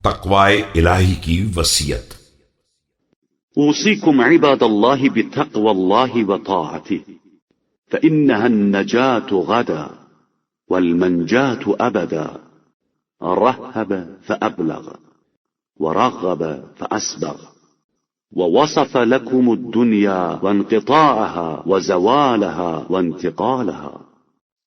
تقوی الہی کی وصیت۔ أوصيكم عباد الله بتقوى الله وطاعته فإنها النجاة غدا والمنجاة أبدا. رهب فأبلغ ورغب فأسبغ، ووصف لكم الدنيا وانقطاعها وزوالها وانتقالها۔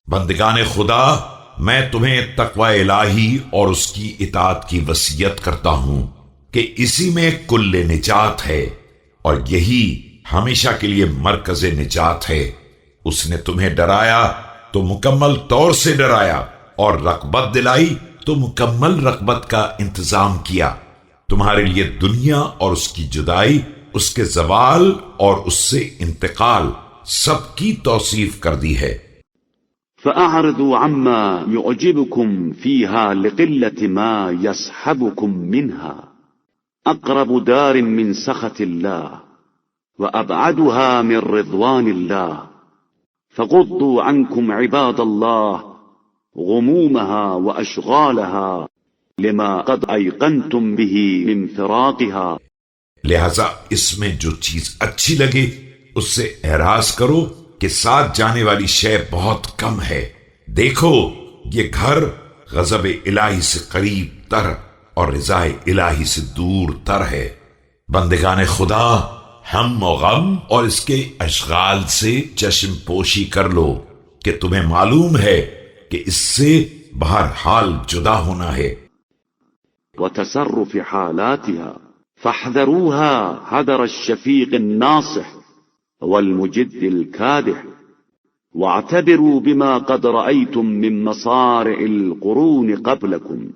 بندگان خدا، میں تمہیں تقوی الہی اور اس کی اطاعت کی وصیت کرتا ہوں کہ اسی میں کل نجات ہے اور یہی ہمیشہ کے لیے مرکز نجات ہے۔ اس نے تمہیں ڈرایا تو مکمل طور سے ڈرایا، اور رغبت دلائی تو مکمل رغبت کا انتظام کیا۔ تمہارے لیے دنیا اور اس کی جدائی، اس کے زوال اور اس سے انتقال، سب کی توصیف کر دی ہے۔ فأعرضوا عما يعجبكم فيها لقلة ما يسحبكم منها. أقرب دار من سخط الله وأبعدها من رضوان الله. فغضوا عنكم عباد الله غمومها وأشغالها لما قد أيقنتم به من فراقها۔ لہذا اس میں جو چیز اچھی لگے اس سے اعراض کرو کہ ساتھ جانے والی شے بہت کم ہے۔ دیکھو، یہ گھر غضب الہی سے قریب تر اور رضا الہی سے دور تر ہے۔ بندگان خدا، ہم و غم اور اس کے اشغال سے چشم پوشی کر لو کہ تمہیں معلوم ہے کہ اس سے بہرحال جدا ہونا ہے۔ وتصرف حالاتها فاحذروها حذر الشفيق الناصح والمجد الكادح، واعتبروا بما قد رأيتم من مصارع القرون قبلكم